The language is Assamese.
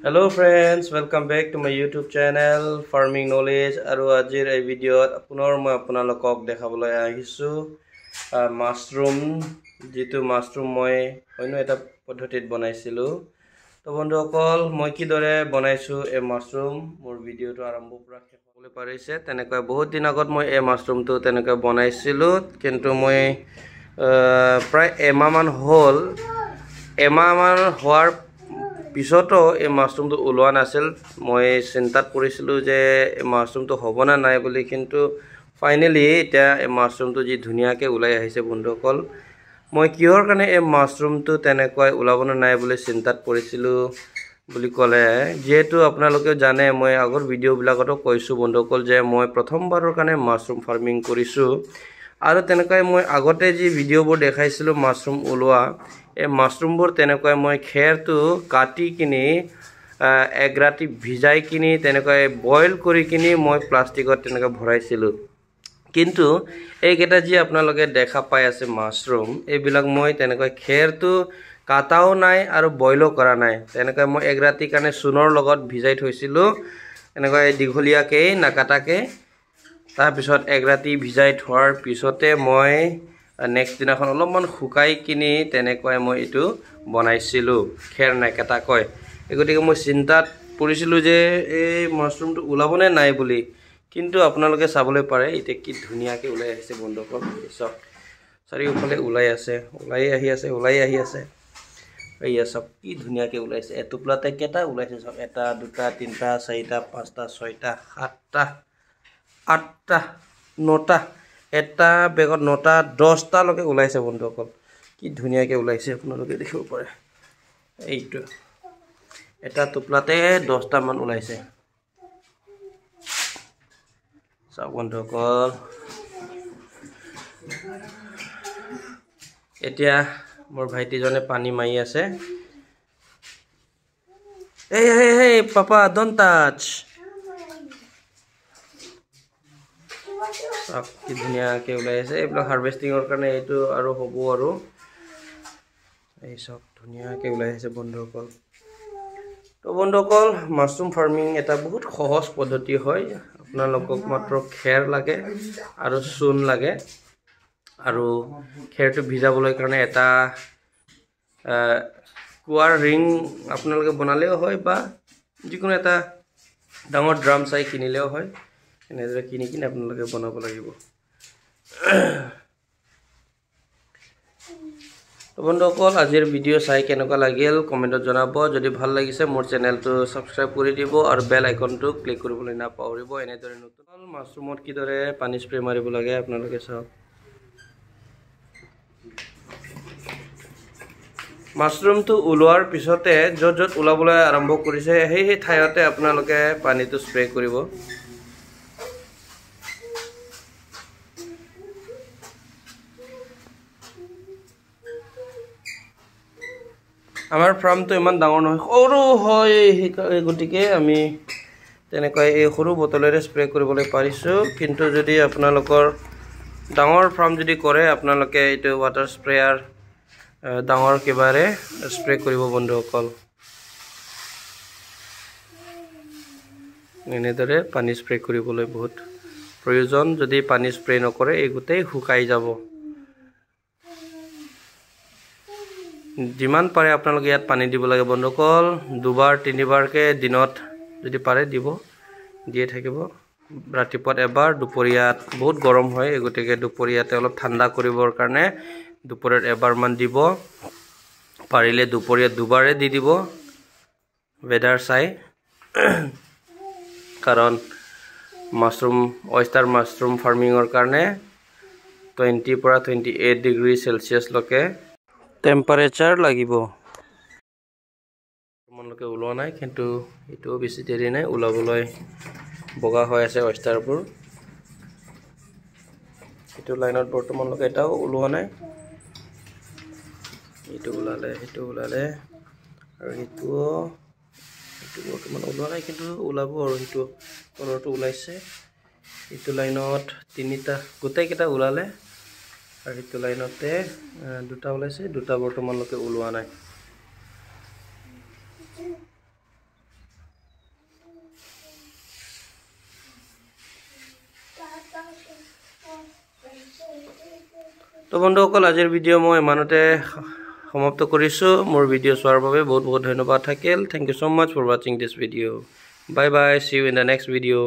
Hello friends, welcome back to my YouTube channel Farming Knowledge আৰু আজিৰ এই ভিডিঅ'ত পুনৰ মই আপোনালোকক দেখাবলৈ আহিছো মাশৰুম যেটো মাশৰুম মই অন্য এটা পদ্ধতিত বনাইছিলো তো বন্ধুসকল মই কিদৰে বনাইছো এই মাশৰুম মোৰ ভিডিঅ'টো আৰম্ভ পৰা শেষ হ'বলৈ পাৰিছে তেনেকৈ বহুত দিন আগত মই এই মাশৰুমটো তেনেকৈ বনাইছিলো কিন্তু মই প্ৰায় এমাহ মান হ'ল হোৱাৰ পিছতো এই মাশৰুমটো ওলোৱা নাছিল মই চিন্তাত পৰিছিলো যে এই মাশৰুমটো হ'ব না নাই বুলি কিন্তু ফাইনালি এটা এই মাশৰুমটো যি ধুনিয়াকে ওলাই আহিছে বন্ধুসকল মই কিহৰ কাৰণে এই মাশৰুমটো তেনেকৈ ওলাব না নাই বুলি চিন্তাত পৰিছিলো বুলি ক'লে যেহেতু আপোনালোকে জানে মই আগৰ ভিডিঅ'বিলাকতো কৈছো বন্ধুসকল যে মই প্ৰথমবাৰৰ কাৰণে মাশৰুম ফাৰ্মিং কৰিছো আৰু তেনেকৈ মই আগতে যি ভিডিঅ'বোৰ দেখাইছিলো মাশৰুম ওলোৱা এই মাশৰুমবোৰ তেনেকৈ মই খেৰটো কাটি কিনি এক ৰাতি ভিজাই কিনি তেনেকৈ বইল কৰি কিনি মই প্লাষ্টিকত তেনেকৈ ভৰাইছিলো কিন্তু এইকেটা যি আপোনালোকে দেখা পাই আছে মাশৰুম এইবিলাক মই তেনেকৈ খেৰটো কাটাও নাই আৰু বইলও কৰা নাই তেনেকৈ মই এক ৰাতি কাৰণে চুনৰ লগত ভিজাই থৈছিলো এনেকৈ দীঘলীয়াকৈ নাকাটাকে তাৰ পিছত এক ৰাতি ভিজাই থোৱাৰ পিছতে মই নেক্সট দিনাখন অলপমান শুকাই কিনি তেনেকৈ মই এটো বনাইছিলো খেৰ নাকাটাকৈ এগতিকে মই চিন্তাত পৰিছিলো যে এই মাশৰুমটো ওলাবনে নাই বুলি কিন্তু আপোনালোকে চাবলৈ পাৰে ইতে কি ধুনিয়াকে ওলাই আহিছে বন্ধুসকল সব চাৰিওফালে ওলাই আহি আছে এইয়া সব কি ধুনিয়াকে ওলাইছে এটুপলাতে কেটা ওলাইছে সব এটা দুটা তিনটা চাৰিটা পাঁচটা ছয়টা সাতটা আঠটা নটা এটা বেগত নটা 10টা লকে ওলাইছে বন্ধুসকল কি ধুনিয়াকে ওলাইছে আপোনালোকে দেখিব পাৰে এইটো এটা টুপলাতে 10টা মান ওলাইছে সব বন্ধুসকল এতিয়া মোৰ ভাইটিজনে পানী মাৰি আছে hey papa don't touch সব কি ধুনিয়াকে ওলাই আছে এইবিলাক হাৰভেস্টিংৰ কাৰণে এইটো আৰু হ'ব আৰু এই সব ধুনিয়াকে ওলাই আছে বন্ধুসকল তো বন্ধুসকল মাশৰুম ফাৰ্মিং এটা বহুত সহজ পদ্ধতি হয় আপোনালোকক মাত্ৰ খেৰ লাগে আৰু চূণ লাগে আৰু খেৰটো ভিজাবলৈ কাৰণে এটা কুৱাৰ ৰিং আপোনালোকে বনালেও হয় বা যিকোনো এটা ডাঙৰ ড্ৰাম চাই কিনিলেও হয় এনেদৰে কিনি আপোনালোকে বনাব লাগিব তো বন্ধুসকল আজিৰ ভিডিঅ' চাই কেনেকুৱা লাগিল কমেন্টত জনাব যদি ভাল লাগিছে মোৰ চেনেলটো সাবস্ক্ৰাইব কৰি দিব আৰু বেল আইকনটো ক্লিক কৰিবলৈ নাপাহৰিব এনেদৰে নতুন মাশৰুমত কিদৰে পানী স্প্ৰে মাৰিব লাগে আপোনালোকে চাওক মাশৰুমটো ওলোৱাৰ পিছতে যত ওলাবলৈ আৰম্ভ কৰিছে সেই ঠাইতে আপোনালোকে পানীটো স্প্ৰে কৰিব আমাৰ ফাৰ্মটো ইমান ডাঙৰ নহয় সৰু হয় গটিকে আমি তেনেকৈ এই সৰু বটলেৰে স্প্ৰে কৰিবলৈ পাৰিছো কিন্তু যদি আপোনালোকৰ ডাঙৰ ফাৰ্ম যদি কৰে আপোনালোকে এইটো ওৱাটাৰ স্প্ৰেয়াৰ ডাঙৰ কিবাৰে স্প্ৰে কৰিব বন্ধুসকল এনেদৰে পানী স্প্ৰে কৰিবলৈ বহুত প্ৰয়োজন যদি পানী স্প্ৰে নকৰে এই গোটেই শুকাই যাব যিমান পাৰে আপোনালোকে ইয়াত পানী দিব লাগে বন্ধুসকল দুবাৰ তিনিবাৰকে দিনত যদি পাৰে দিব দিয়ে থাকিব ৰাতিপুৱা এবাৰ দুপৰীয়াত বহুত গৰম হয় এগতিকে দুপৰীয়াতে অলপ ঠাণ্ডা কৰিবৰ কাৰণে দুপৰীয়াত এবাৰ মান দিব পাৰিলে দুপৰীয়া দুবাৰে দি দিব ওয়েদাৰ চাই কাৰণ মাশৰুম oyster মাশৰুম ফাৰ্মিংৰ কাৰণে 20 পৰা 28 ডিগ্ৰী সেলসিয়াস লকে টেম্পাৰেচাৰ লাগিব তোমালোকে ওলোৱা নাই কিন্তু এটো বেছি দেৰি নাই ওলাবলৈ বগা হৈ আছে oysterবোৰ এটো লাইনত বৰ্তমানলৈকে এটাও ওলোৱা নাই এটো ওলালে আৰু এটো বৰ্তমান ওলোৱা নাই কিন্তু ওলাব আৰু এটো তলৰটো ওলাইছে এটো লাইনত তিনিটা গোটেই কেটা ওলালে আৰু এটো লাইনতে দুটা ওলাইছে দুটা বৰ্তমানলৈকে ওলোৱা নাই তো বন্ধুসকল আজিৰ ভিডিঅ' মই ইমানতে সমাপ্ত কৰিছোঁ মোৰ ভিডিঅ' চোৱাৰ বাবে বহুত বহুত ধন্যবাদ থাকিল thank you so much for watching this video bye bye see you in the next video